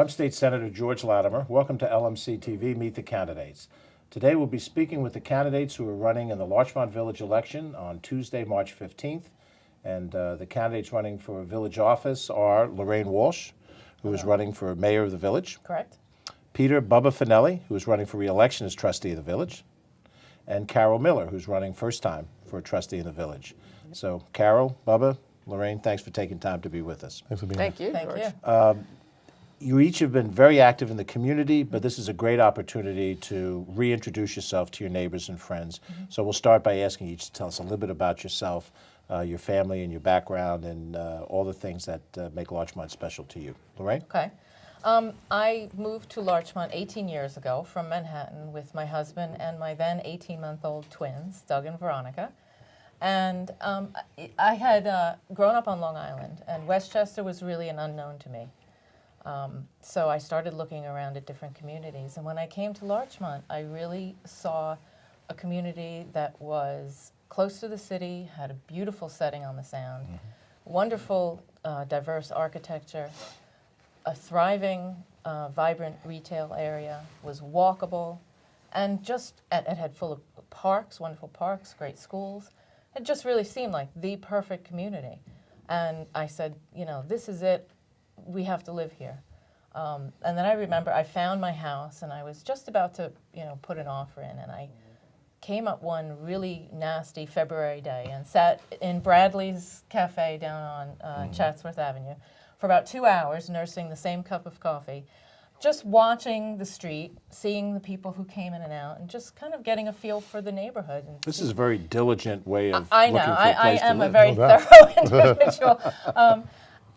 I'm State Senator George Latimer. Welcome to LMC-TV, Meet the Candidates. Today we'll be speaking with the candidates who are running in the Larchmont Village election on Tuesday, March 15th. And the candidates running for village office are Lorraine Walsh, who is running for mayor of the village. Correct. Peter Bubba Fanelli, who is running for re-election as trustee of the village. And Carol Miller, who's running first time for a trustee in the village. So Carol, Bubba, Lorraine, thanks for taking time to be with us. Thanks for being Thank here. you. Thank George. you. You each have been very active in the community, but this is a great opportunity to reintroduce yourself to your neighbors and friends. So we'll start by asking you to tell us a little bit about yourself, your family and your background, and all the things that make Larchmont special to you. Lorraine? Okay. I moved to Larchmont 18 years ago from Manhattan with my husband and my then 18-month-old twins, Doug and Veronica. And I had grown up on Long Island, and Westchester was really an unknown to me. So I started looking around at different communities. And when I came to Larchmont, I really saw a community that was close to the city, had a beautiful setting on the Sound, wonderful, diverse architecture, a thriving, vibrant retail area, was walkable, and just it had full of parks, wonderful parks, great schools. It just really seemed like the perfect community. And I said, you know, this is it. We have to live here. And then I remember I found my house, and I was just about to, put an offer in, and I came up one really nasty February day and sat in Bradley's Cafe down on Chatsworth Avenue for about 2 hours, nursing the same cup of coffee, just watching the street, seeing the people who came in and out, and just kind of getting a feel for the neighborhood. And This is a very diligent way of I know, looking for a place to I am live. a very thorough individual.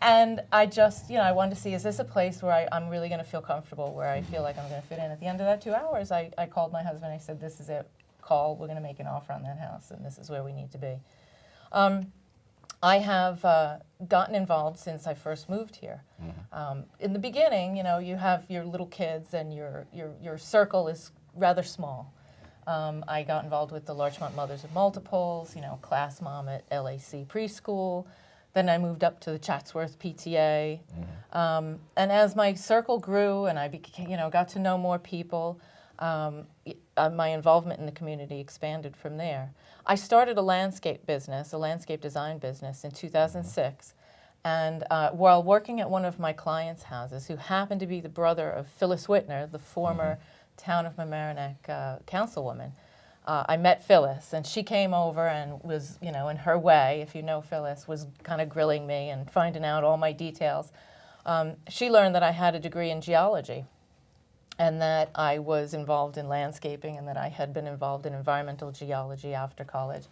And I just, I wanted to see, is this a place where I'm really going to feel comfortable, where I feel like I'm going to fit in? At the end of that 2 hours, I called my husband. I said, this is it. Call. We're going to make an offer on that house, and this is where we need to be. I have gotten involved since I first moved here. In the beginning, you have your little kids, and your circle is rather small. I got involved with the Larchmont Mothers of Multiples, class mom at LAC preschool. Then I moved up to the Chatsworth PTA. And as my circle grew and I got to know more people, my involvement in the community expanded from there. I started a landscape business, a landscape design business in 2006. And while working at one of my clients' houses, who happened to be the brother of Phyllis Whitner, the former Town of Mamaroneck councilwoman, I met Phyllis, and she came over and was, in her way, if you know Phyllis, was kind of grilling me and finding out all my details. She learned that I had a degree in geology, and that I was involved in landscaping, and that I had been involved in environmental geology after college.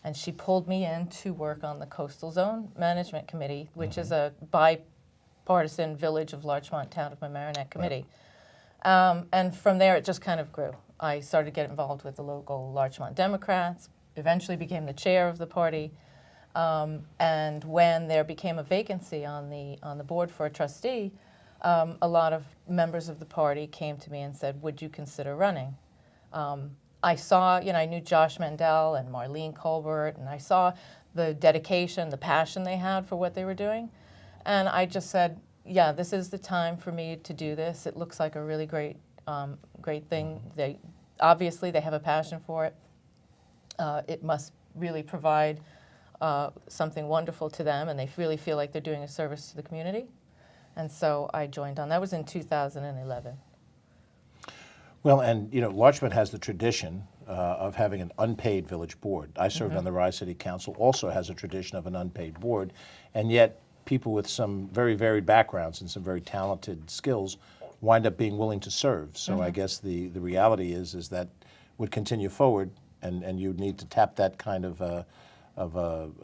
And she pulled me in to work on the Coastal Zone Management Committee, which is a bipartisan Village of Larchmont Town of Mamaroneck committee. And from there, it just kind of grew. I started to get involved with the local Larchmont Democrats, eventually became the chair of the party. And when there became a vacancy on the board for a trustee, a lot of members of the party came to me and said, would you consider running? I saw, I knew Josh Mandel and Marlene Colbert, and I saw the dedication, the passion they had for what they were doing. And I just said, yeah, this is the time for me to do this. It looks like a really great thing. They have a passion for it. It must really provide something wonderful to them, and they really feel like they're doing a service to the community. And so I joined on. That was in 2011. Well, and Larchmont has the tradition of having an unpaid village board. I served on the Rye City Council, also has a tradition of an unpaid board, and yet people with some very varied backgrounds and some very talented skills wind up being willing to serve. So I guess the reality is that would continue forward, and you'd need to tap that kind of a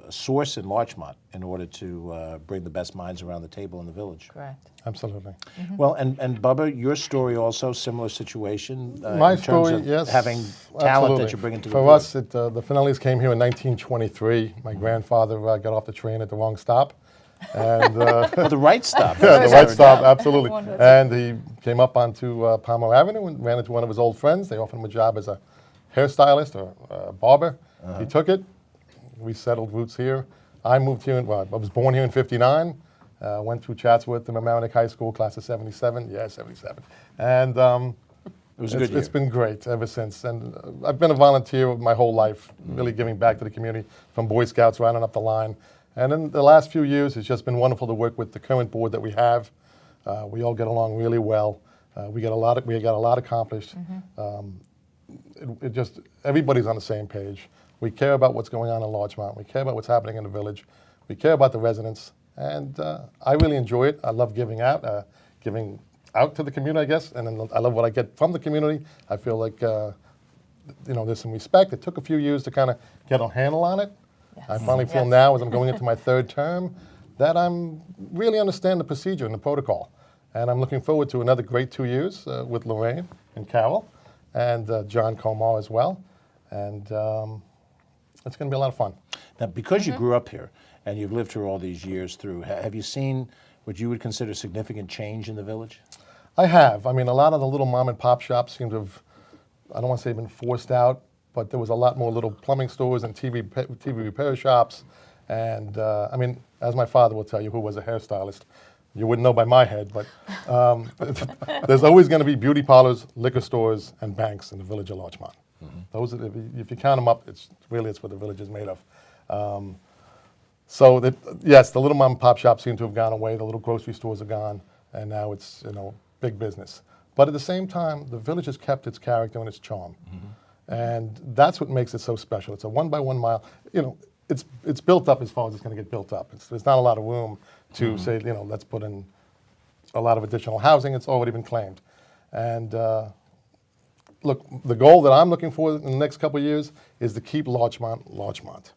source in Larchmont in order to bring the best minds around the table in the village. Correct. Absolutely. Well, and Bubba, your story also, similar situation My in terms story, of yes. having talent absolutely. that you're bringing to the For board. us, the Fanellis came here in 1923. My grandfather got off the train at the wrong stop. And Oh, the right stop. yeah, the right stop, absolutely. Wonderful. And he came up onto Palmer Avenue and ran into one of his old friends. They offered him a job as a hairstylist or a barber. He took it. We settled roots here. I moved here, I was born here in '59, Went through Chatsworth and Mamaroneck High School, class of 77. Yeah, 77. And It was a good year. it's been great ever since. And I've been a volunteer my whole life, really giving back to the community, from Boy Scouts right on up the line. And in the last few years, it's just been wonderful to work with the current board that we have. We all get along really well. We got a lot accomplished. It just, everybody's on the same page. We care about what's going on in Larchmont. We care about what's happening in the village. We care about the residents. And I really enjoy it. I love giving out to the community, I guess. And then I love what I get from the community. I feel like, there's some respect. It took a few years to kind of get a handle on it. Yes. I finally feel now, as I'm going into my third term, that I'm really understand the procedure and the protocol. And I'm looking forward to another great 2 years with Lorraine and Carol and John Comar as well. And it's going to be a lot of fun. Now, because you grew up here and you've lived here all these years through, have you seen what you would consider significant change in the village? I have. I mean, a lot of the little mom and pop shops seem to have, I don't want to say been forced out, but there was a lot more little plumbing stores and TV repair shops. And I mean, as my father will tell you, who was a hairstylist, you wouldn't know by my head, but there's always going to be beauty parlors, liquor stores, and banks in the village of Larchmont. Those are, if you count them up, it's what the village is made of. Yes, the little mom and pop shops seem to have gone away. The little grocery stores are gone, and now it's big business. But at the same time, the village has kept its character and its charm, and that's what makes it so special. It's a 1 by 1 mile. It's built up as far as it's going to get built up. There's not a lot of room to say let's put in a lot of additional housing. It's already been claimed, and look, the goal that I'm looking for in the next couple of years is to keep Larchmont. Right.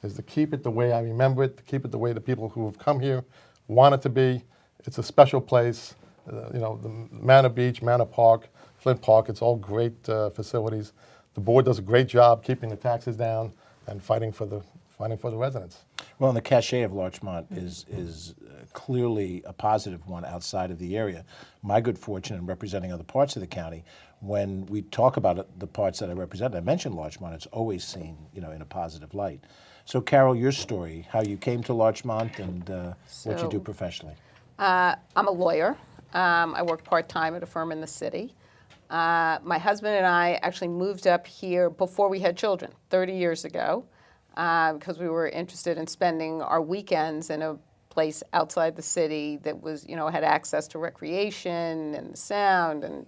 Is to keep it the way I remember it, to keep it the way the people who have come here want it to be. It's a special place. The Manor Beach, Manor Park, Flint Park, it's all great facilities. The board does a great job keeping the taxes down and fighting for the residents. Well, and the cachet of Larchmont is clearly a positive one outside of the area. My good fortune in representing other parts of the county, when we talk about the parts that I represent, I mention Larchmont, it's always seen in a positive light. So, Carol, your story, how you came to Larchmont and what you do professionally. I'm a lawyer. I work part-time at a firm in the city. My husband and I actually moved up here before we had children, 30 years ago, because we were interested in spending our weekends in a place outside the city that was, had access to recreation and the sound. And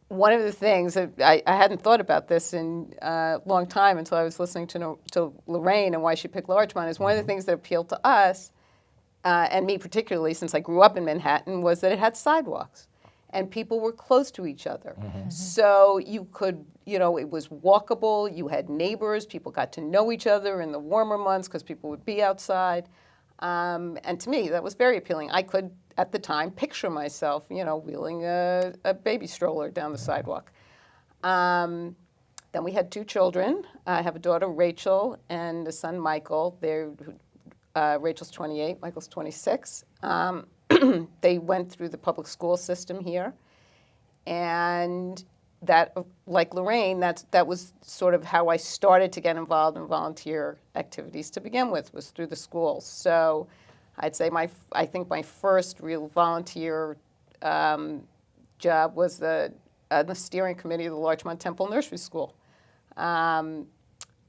one of the things that I hadn't thought about this in a long time until I was listening to Lorraine and why she picked Larchmont is one of the things that appealed to us, and me particularly since I grew up in Manhattan, was that it had sidewalks and people were close to each other. So you could, it was walkable, you had neighbors, people got to know each other in the warmer months because people would be outside. And to me, that was very appealing. I could, at the time, picture myself, wheeling a baby stroller down the sidewalk. Then we had 2 children. I have a daughter, Rachel, and a son, Michael. Rachel's 28, Michael's 26. They went through the public school system here. And that, like Lorraine, that was sort of how I started to get involved in volunteer activities to begin with, was through the schools. So I'd say I think my first real volunteer job was the steering committee of the Larchmont Temple Nursery School.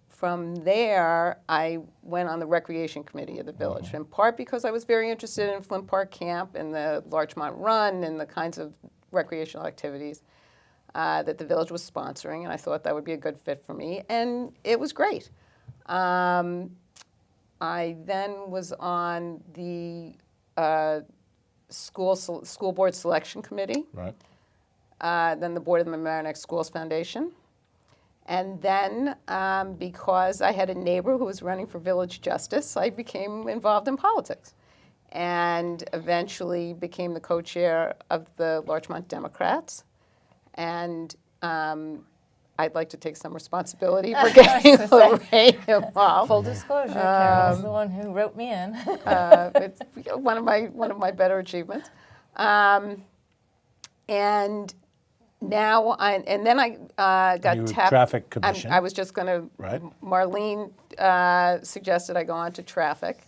From there, I went on the recreation committee of the village, in part because I was very interested in Flint Park Camp and the Larchmont Run and the kinds of recreational activities that the village was sponsoring, and I thought that would be a good fit for me, and it was great. I then was on the school board selection committee, Right. then the board of the Mamaroneck Schools Foundation. And then, because I had a neighbor who was running for village justice, I became involved in politics and eventually became the co-chair of the Larchmont Democrats. And I'd like to take some responsibility for getting Lorraine involved. Full disclosure, Carol's the one who wrote me in. It's one of my better achievements. And now, then I got You were tapped. traffic commission. I was just going to. Right. Marlene suggested I go on to traffic,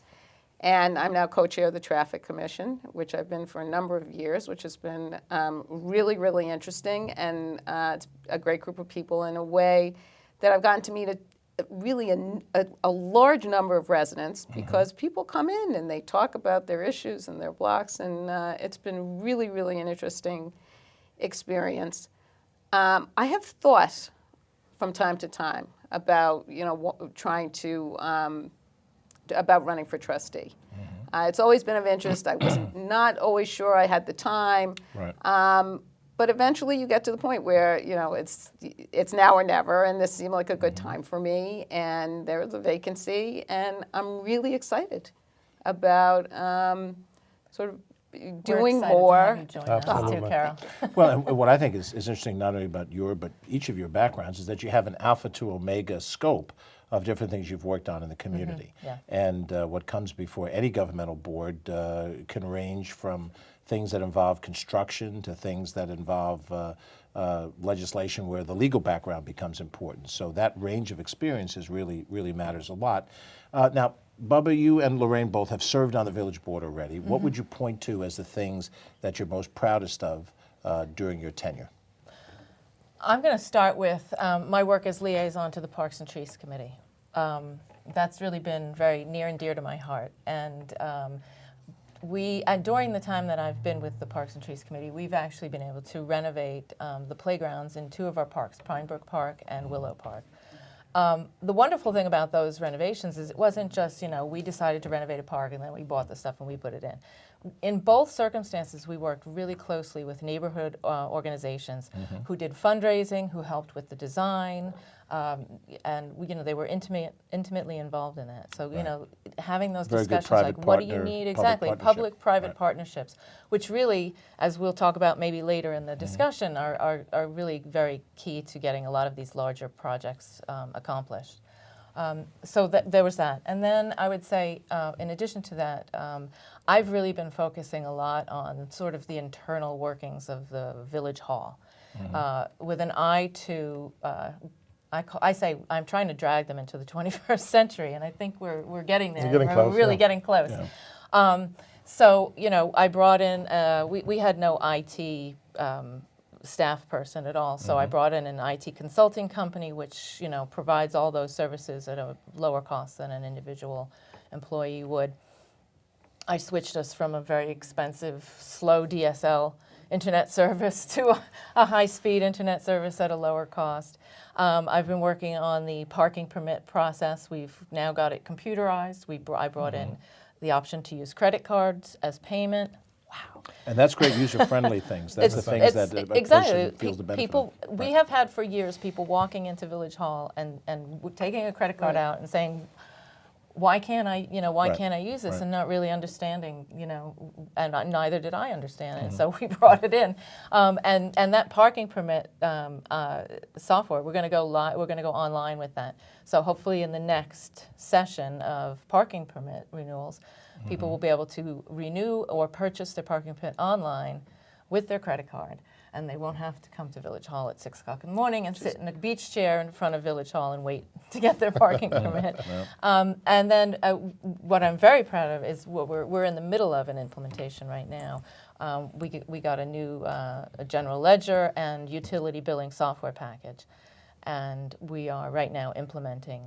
And I'm now co-chair of the Traffic Commission, which I've been for a number of years, which has been really, really interesting. And it's a great group of people in a way that I've gotten to meet a large number of residents, because people come in and they talk about their issues and their blocks. And it's been really, really an interesting experience. I have thought from time to time about, trying to about running for trustee. It's always been of interest. I was not always sure I had the time. Right. But eventually you get to the point where, it's now or never, and this seemed like a good time for me, and there's a vacancy, and I'm really excited about sort of doing We're excited more. To have you join us Absolutely. too, Carol. Well, and what I think is interesting, not only about but each of your backgrounds, is that you have an alpha to omega scope of different things you've worked on in the community. Yeah. And what comes before any governmental board can range from things that involve construction to things that involve legislation where the legal background becomes important. So that range of experiences really, really matters a lot. Now, Bubba, you and Lorraine both have served on the village board already. What would you point to as the things that you're most proudest of during your tenure? I'm going to start with my work as liaison to the Parks and Trees Committee. That's really been very near and dear to my heart. And during the time that I've been with the Parks and Trees Committee, we've actually been able to renovate the playgrounds in two of our parks, Pinebrook Park and Willow Park. The wonderful thing about those renovations is it wasn't just, we decided to renovate a park and then we bought the stuff and we put it in. In both circumstances, we worked really closely with neighborhood organizations who did fundraising, who helped with the design, and they were intimately involved in that. So, having those Very good discussions like, what do you private-partner, need public exactly? partnership. Public-private Right. partnerships, which really, as we'll talk about maybe later in the discussion, are really very key to getting a lot of these larger projects accomplished. So there was that. And then I would say, in addition to that, I've really been focusing a lot on sort of the internal workings of the village hall, with an eye to, I say I'm trying to drag them into the 21st century, and I think we're getting there. You're getting we're close, really yeah. getting close. Yeah. So, I brought in, we had no IT staff person at all, so I brought in an IT consulting company which, provides all those services at a lower cost than an individual employee would. I switched us from a very expensive, slow DSL internet service to a high-speed internet service at a lower cost. I've been working on the parking permit process. We've now got it computerized. I brought in the option to use credit cards as payment. Wow. And that's great user-friendly things. That's the things that a exactly. person feels the benefit People, of. we have had for years people walking into Village Hall and taking a credit card out and saying, why can't I, why Right. can't I use this? Right. And not really understanding, and neither did I understand it. So we brought it in, and that parking permit software, we're going to go live. We're going to go online with that. So hopefully in the next session of parking permit renewals, people will be able to renew or purchase their parking permit online with their credit card. And they won't have to come to Village Hall at 6 o'clock in the morning and sit in a beach chair in front of Village Hall and wait to get their parking permit. And then what I'm very proud of is what we're in the middle of an implementation right now. We got a new general ledger and utility billing software package. And we are right now implementing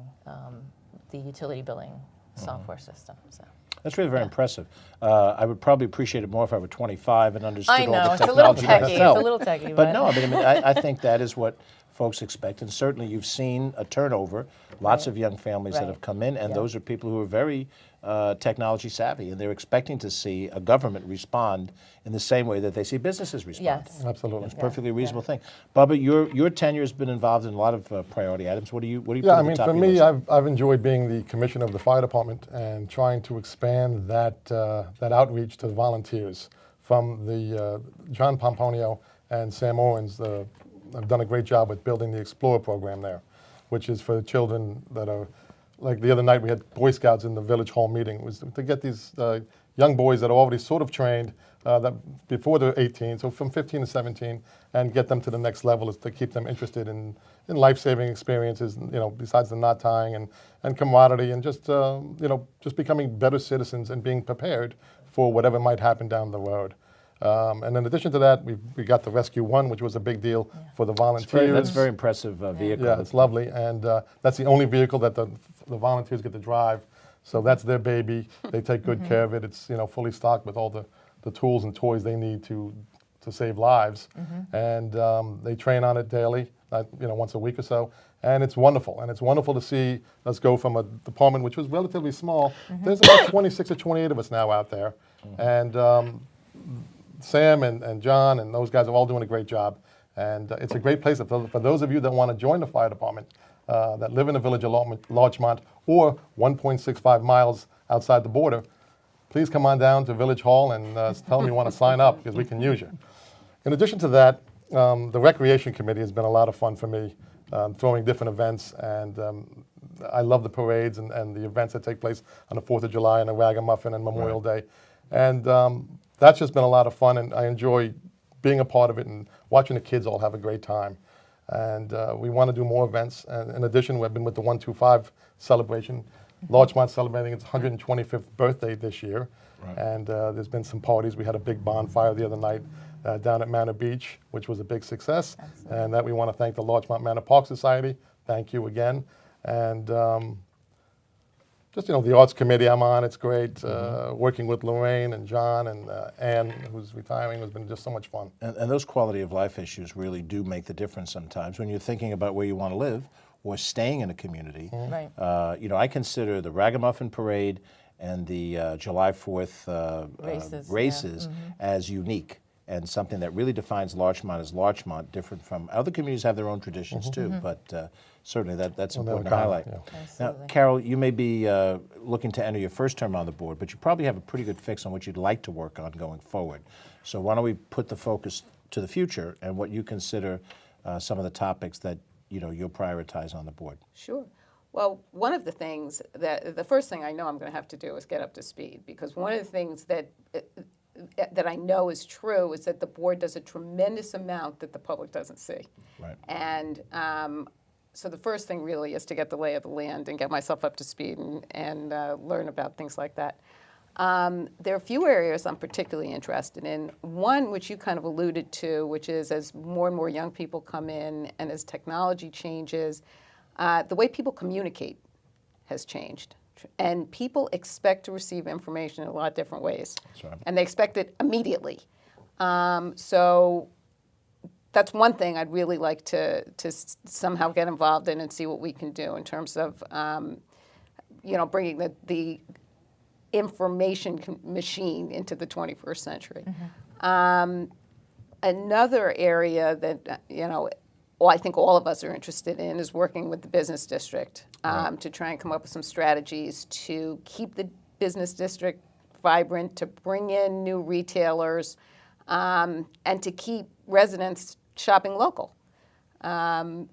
the utility billing software system. So. That's really very impressive. I would probably appreciate it more if I were 25 and understood I all know, the it's a little technology techy. It's myself. a little techy, But no, I think that is what folks expect, and certainly you've seen a turnover, lots of young families that Right. have come in, and Yeah. those are people who are very technology savvy, and they're expecting to see a government respond in the same way that they see businesses respond. Yes. Absolutely. It's a perfectly reasonable thing. Bubba, your tenure has been involved in a lot of priority items. What do you put Yeah, at I the mean, top for of your me, list? I've enjoyed being the commissioner of the fire department and trying to expand that outreach to the volunteers. From the John Pomponio and Sam Owens, have done a great job with building the Explorer program there, which is for children that are, like the other night we had Boy Scouts in the Village Hall meeting. It was to get these young boys that are already sort of trained that before they're 18, so from 15 to 17, and get them to the next level is to keep them interested in in life-saving experiences, besides the knot tying and camaraderie and just, just becoming better citizens and being prepared for whatever might happen down the road. And in addition to that, we got the Rescue One, which was a big deal for the volunteers. That's a very impressive vehicle. Yeah, it's lovely, and that's the only vehicle that the volunteers get to drive. So that's their baby. They take good care of it. It's fully stocked with all the tools and toys they need to save lives, and they train on it daily, once a week or so, and it's wonderful. And it's wonderful to see us go from a department which was relatively small. There's about 26 or 28 of us now out there, and Sam and John and those guys are all doing a great job. And it's a great place for those of you that want to join the fire department, that live in the village of Larchmont or 1.65 miles outside the border. Please come on down to Village Hall and tell them you want to sign up, because we can use you. In addition to that, the Recreation Committee has been a lot of fun for me, throwing different events, and I love the parades and the events that take place on the 4th of July and the Ragamuffin and Memorial Day. And that's just been a lot of fun, and I enjoy being a part of it and watching the kids all have a great time. And we want to do more events. And in addition, we've been with the 125 celebration. Larchmont celebrating its 125th birthday this year. Right. And there's been some parties. We had a big bonfire the other night down at Manor Beach, which was a big success. Absolutely. And that we want to thank the Larchmont Manor Park Society. Thank you again. And just, the arts committee I'm on, it's great. Working with Lorraine and John and Ann, who's retiring, has been just so much fun. And those quality of life issues really do make the difference sometimes when you're thinking about where you want to live or staying in a community. Right. I consider the Ragamuffin Parade and the July 4th races as unique and something that really defines Larchmont as Larchmont, different from other communities have their own traditions too, but certainly that's important to highlight. Yeah. Now, Carol, you may be looking to enter your first term on the board, but you probably have a pretty good fix on what you'd like to work on going forward. So why don't we put the focus to the future and what you consider some of the topics that you'll prioritize on the board? Sure. Well, one of the things the first thing I know I'm going to have to do is get up to speed, because one of the things that I know is true is that the board does a tremendous amount that the public doesn't see. Right. And so the first thing really is to get the lay of the land and get myself up to speed and learn about things like that. There are a few areas I'm particularly interested in. One, which you kind of alluded to, which is as more and more young people come in and as technology changes, the way people communicate has changed. And people expect to receive information in a lot of different ways. That's right. And they expect it immediately. So that's one thing I'd really like to somehow get involved in and see what we can do in terms of, bringing the information machine into the 21st century. Another area that, I think all of us are interested in is working with the business district to try and come up with some strategies to keep the business district vibrant, to bring in new retailers, and to keep residents shopping local. I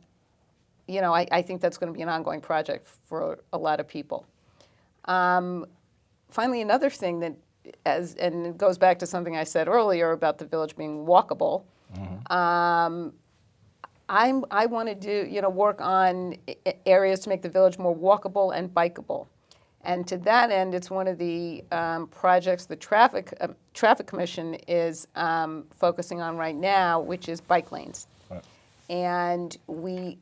think that's going to be an ongoing project for a lot of people. Finally, another thing that, and it goes back to something I said earlier about the village being walkable, I want to do, work on areas to make the village more walkable and bikeable. And to that end, it's one of the projects the Traffic Commission is focusing on right now, which is bike lanes. Right. And we,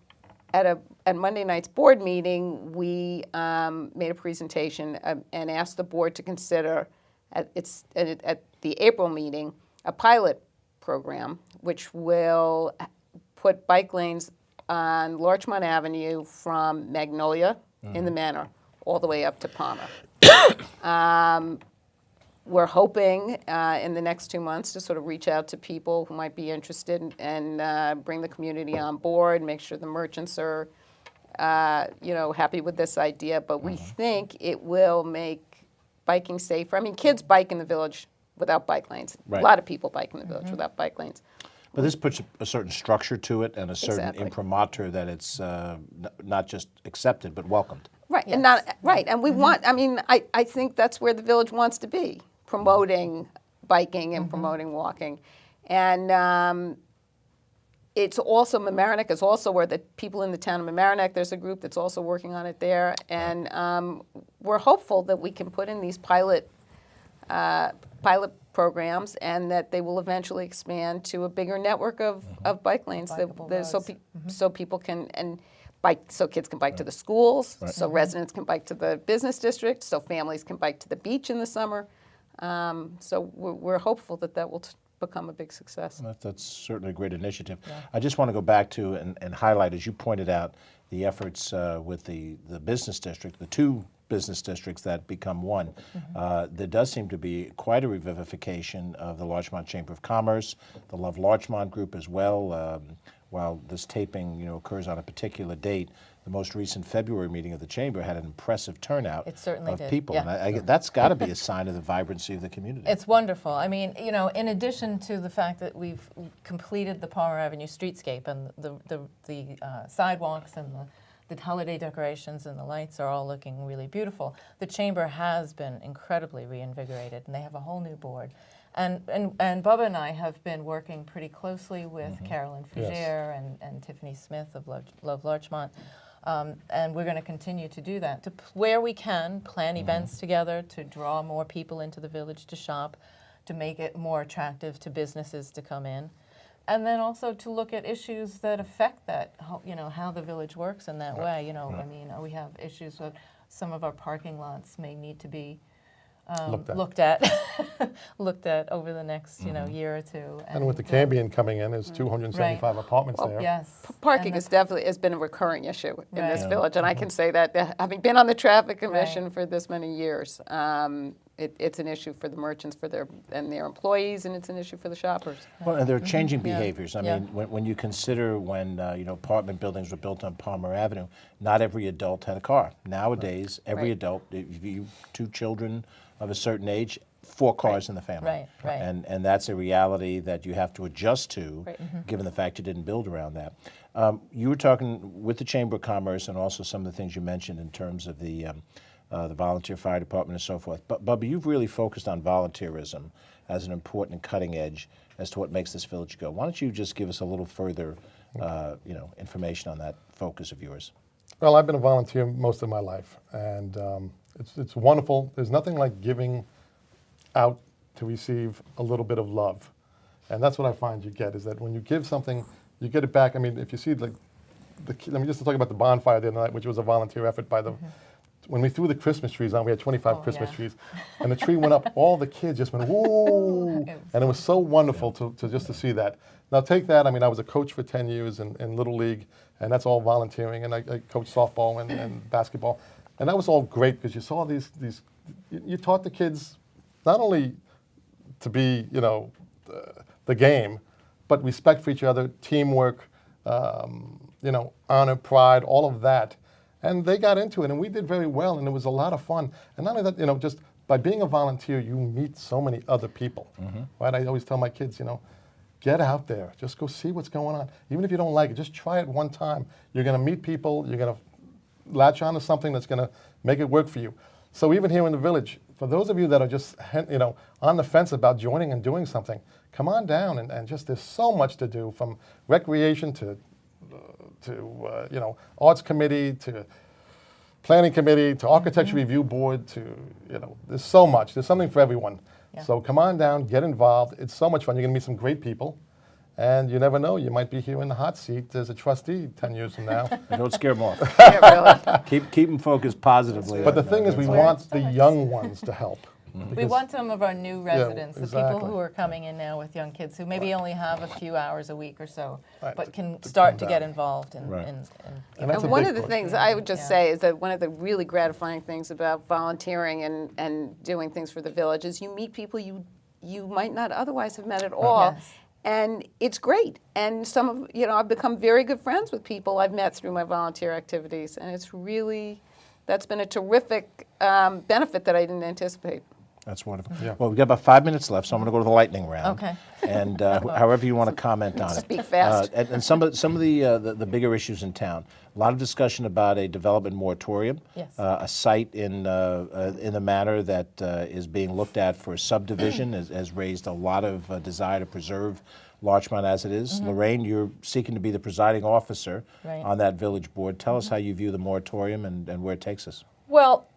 at Monday night's board meeting, we made a presentation and asked the board to consider at the April meeting a pilot program, which will put bike lanes on Larchmont Avenue from Magnolia in the Manor all the way up to Palmer. We're hoping in the next 2 months to sort of reach out to people who might be interested and bring the community on board, make sure the merchants are, happy with this idea. But we think it will make biking safer. I mean, kids bike in the village without bike lanes. Right. A lot of people bike in the village without bike lanes. But this puts a certain structure to it and a certain Exactly. imprimatur that it's not just accepted but welcomed. Right, Yes. and not right, and we want. I mean, I think that's where the village wants to be, promoting biking and promoting walking, and it's also Mamaroneck is also where the people in the town of Mamaroneck. There's a group that's also working on it there, and we're hopeful that we can put in these pilot programs, and that they will eventually expand to a bigger network of bike lanes, so people can bike, so kids can bike to the schools, so residents can bike to the business district, so families can bike to the beach in the summer. So we're hopeful that that will become a big success. That's certainly a great initiative. Yeah. I just want to go back to and highlight, as you pointed out, the efforts with the business district, the two business districts that become one. There does seem to be quite a revivification of the Larchmont Chamber of Commerce, the Love Larchmont group as well. While this taping, occurs on a particular date, the most recent February meeting of the chamber had an impressive turnout of people, yeah. and that's got to be a sign of the vibrancy of the community. It's wonderful. I mean, in addition to the fact that we've completed the Palmer Avenue streetscape and the sidewalks and the holiday decorations and the lights are all looking really beautiful, the chamber has been incredibly reinvigorated, and they have a whole new board. And Bubba and I have been working pretty closely with Carolyn Fougere and Tiffany Smith of Love Larchmont, and we're going to continue to do that. Where we can, plan events together to draw more people into the village to shop, to make it more attractive to businesses to come in. And then also to look at issues that affect that, how the village works in that way. I mean, we have issues with some of our parking lots may need to be looked at over the next year or two. And with the Cambion coming in, there's 275 apartments there. Yes. Parking has been a recurring issue in this village, and I can say that having been on the traffic commission for this many years, it's an issue for the merchants and their employees, and it's an issue for the shoppers. Well, and there are changing behaviors. I mean, when you consider when apartment buildings were built on Palmer Avenue, not every adult had a car. Nowadays, every adult, if you 2 children of a certain age, 4 cars in the family. Right. And that's a reality that you have to adjust to, given the fact you didn't build around that. You were talking with the Chamber of Commerce and also some of the things you mentioned in terms of the volunteer fire department and so forth. But Bubba, you've really focused on volunteerism as an important cutting edge as to what makes this village go. Why don't you just give us a little further, information on that focus of yours? Well, I've been a volunteer most of my life, and it's wonderful. There's nothing like giving out to receive a little bit of love, and that's what I find you get, is that when you give something, you get it back. I mean, if you see let me just talk about the bonfire the other night, which was a volunteer effort by the. When we threw the Christmas trees on, we had 25 Christmas trees, and the tree went up. All the kids just went whoa, and it was so wonderful to see that. Now take that. I mean, I was a coach for 10 years in Little League, and that's all volunteering, and I coached softball and basketball, and that was all great because you saw these. You taught the kids not only to be the game, but respect for each other, teamwork, honor, pride, all of that. And they got into it, and we did very well, and it was a lot of fun. And not only that, just by being a volunteer, you meet so many other people, right? I always tell my kids, get out there, just go see what's going on. Even if you don't like it, just try it one time. You're going to meet people, you're going to latch on to something that's going to make it work for you. So even here in the village, for those of you that are just, on the fence about joining and doing something, come on down, and just there's so much to do, from recreation to arts committee, to planning committee, to architecture review board, to, there's so much. There's something for everyone. Yeah. So come on down, get involved. It's so much fun. You're going to meet some great people. And you never know, you might be here in the hot seat as a trustee 10 years from now. And don't scare them off. Yeah, really. Keep them focused positively. But the thing is, we want the young ones to help. We want some of our new residents, the exactly. people who are coming in now with young kids who maybe only have a few hours a week or so, Right. but can start to get involved in. Right. And And that's a one big of the push. things I would just say is that one of the really gratifying things about volunteering and doing things for the village is you meet people you might not otherwise have met at all. Yes. And it's great. And some of, I've become very good friends with people I've met through my volunteer activities. And it's really, that's been a terrific benefit that I didn't anticipate. That's wonderful. Yeah. Well, we've got about 5 minutes left, so I'm going to go to the lightning round. Okay. And however you want to comment on it. Speak fast. And some of the bigger issues in town. A lot of discussion about a development moratorium. Yes. A site in the manor that is being looked at for a subdivision has raised a lot of desire to preserve Larchmont as it is. Lorraine, you're seeking to be the presiding officer Right. on that village board. Tell us how you view the moratorium and where it takes us. Well,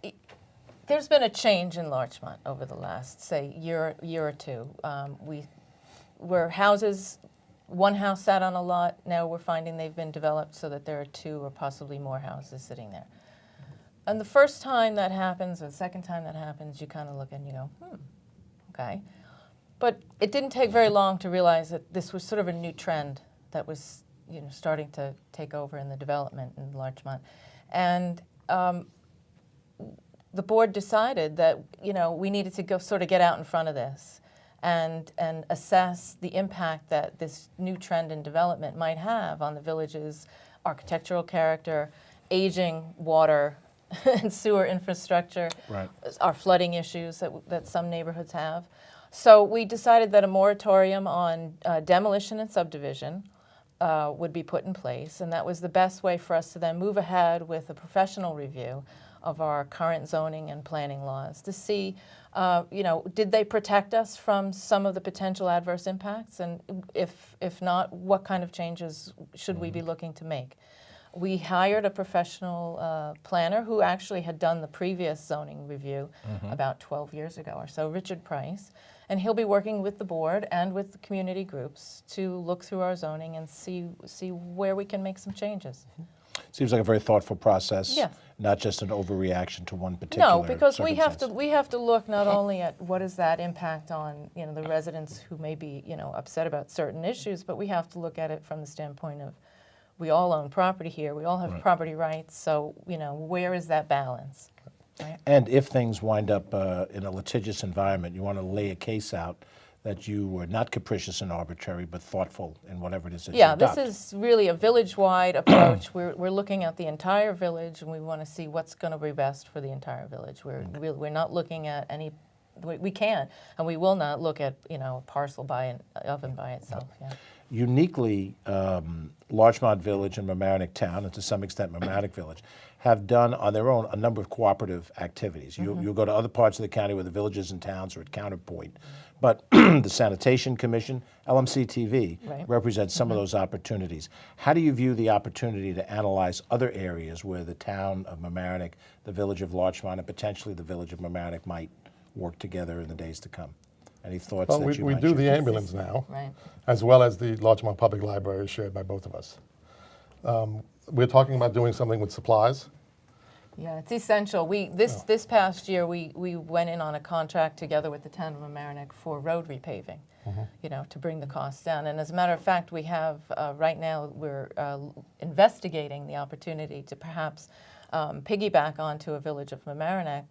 there's been a change in Larchmont over the last, say, year or two. Where houses, one house sat on a lot, now we're finding they've been developed so that there are 2 or possibly more houses sitting there. And the first time that happens, or the second time that happens, you kind of look and you go, okay. But it didn't take very long to realize that this was sort of a new trend that was, starting to take over in the development in Larchmont. And the board decided that, we needed to go sort of get out in front of this and assess the impact that this new trend in development might have on the village's architectural character, aging water and sewer infrastructure, Right. our flooding issues that some neighborhoods have. So we decided that a moratorium on demolition and subdivision would be put in place, and that was the best way for us to then move ahead with a professional review of our current zoning and planning laws to see, did they protect us from some of the potential adverse impacts, and if not, what kind of changes should we be looking to make? We hired a professional planner who actually had done the previous zoning review about 12 years ago or so, Richard Price, and he'll be working with the board and with the community groups to look through our zoning and see where we can make some changes. Seems like a very thoughtful process, Yes. not just an overreaction to one particular No, because we have circumstance. to look not only at what is that impact on the residents who may be upset about certain issues, but we have to look at it from the standpoint of we all own property here, we all have property rights, so where is that balance? Right? And if things wind up in a litigious environment, you want to lay a case out that you were not capricious and arbitrary, but thoughtful in whatever it is that you Yeah, adopt. this is really a village-wide approach. We're looking at the entire village, and we want to see what's going to be best for the entire village. We're not looking at any. We can't, and we will not look at a parcel of and by itself. Yeah. Uniquely, Larchmont Village and Mamaroneck Town, and to some extent Mamaroneck Village, have done on their own a number of cooperative activities. You'll go to other parts of the county where the villages and towns are at counterpoint, but the Sanitation Commission, LMC-TV, Right. represents some of those opportunities. How do you view the opportunity to analyze other areas where the town of Mamaroneck, the village of Larchmont, and potentially the village of Mamaroneck might work together in the days to come? Any thoughts Well, that you we might do share? the ambulance now, Right. as well as the Larchmont Public Library shared by both of us. We're talking about doing something with supplies. Yeah, it's essential. This past year we went in on a contract together with the town of Mamaroneck for road repaving, to bring the costs down. And as a matter of fact, we have right now we're investigating the opportunity to perhaps piggyback onto a Village of Mamaroneck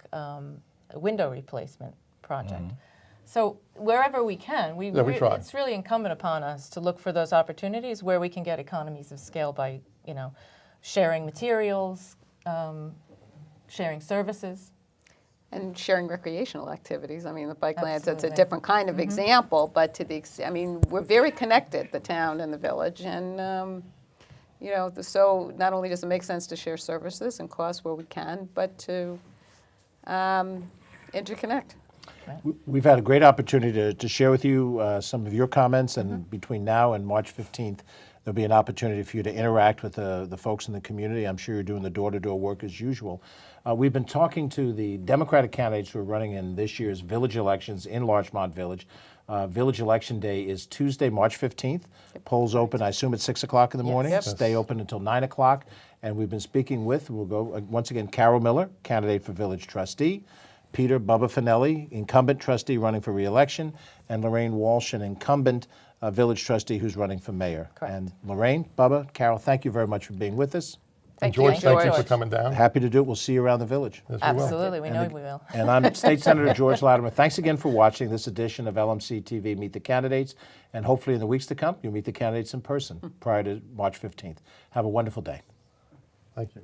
window replacement project. So wherever we can, we try. it's really incumbent upon us to look for those opportunities where we can get economies of scale by sharing materials. Sharing services. And sharing recreational activities. I mean, the bike lanes, it's a Absolutely. different kind of example, but we're very connected, the town and the village, and, so not only does it make sense to share services and costs where we can, but to interconnect. We've had a great opportunity to share with you some of your comments, and between now and March 15th, there'll be an opportunity for you to interact with the folks in the community. I'm sure you're doing the door-to-door work as usual. We've been talking to the Democratic candidates who are running in this year's village elections in Larchmont Village. Village Election Day is Tuesday, March 15th. Polls open, I assume, at 6 o'clock in the morning. Yep. Stay open until 9 o'clock. And we've been speaking with, we'll go once again, Carol Miller, candidate for village trustee, Peter Bubba Fanelli, incumbent trustee running for re-election, and Lorraine Walsh, an incumbent village trustee who's running for mayor. Correct. And Lorraine, Bubba, Carol, thank you very much for being with us. Thank George, you, thank you George. for coming down. Happy to do it. We'll see you around the village. Yes, we will. Absolutely, we know we will. And I'm State Senator George Latimer. Thanks again for watching this edition of LMC-TV Meet the Candidates. And hopefully in the weeks to come, you'll meet the candidates in person prior to March 15th. Have a wonderful day. Thank you.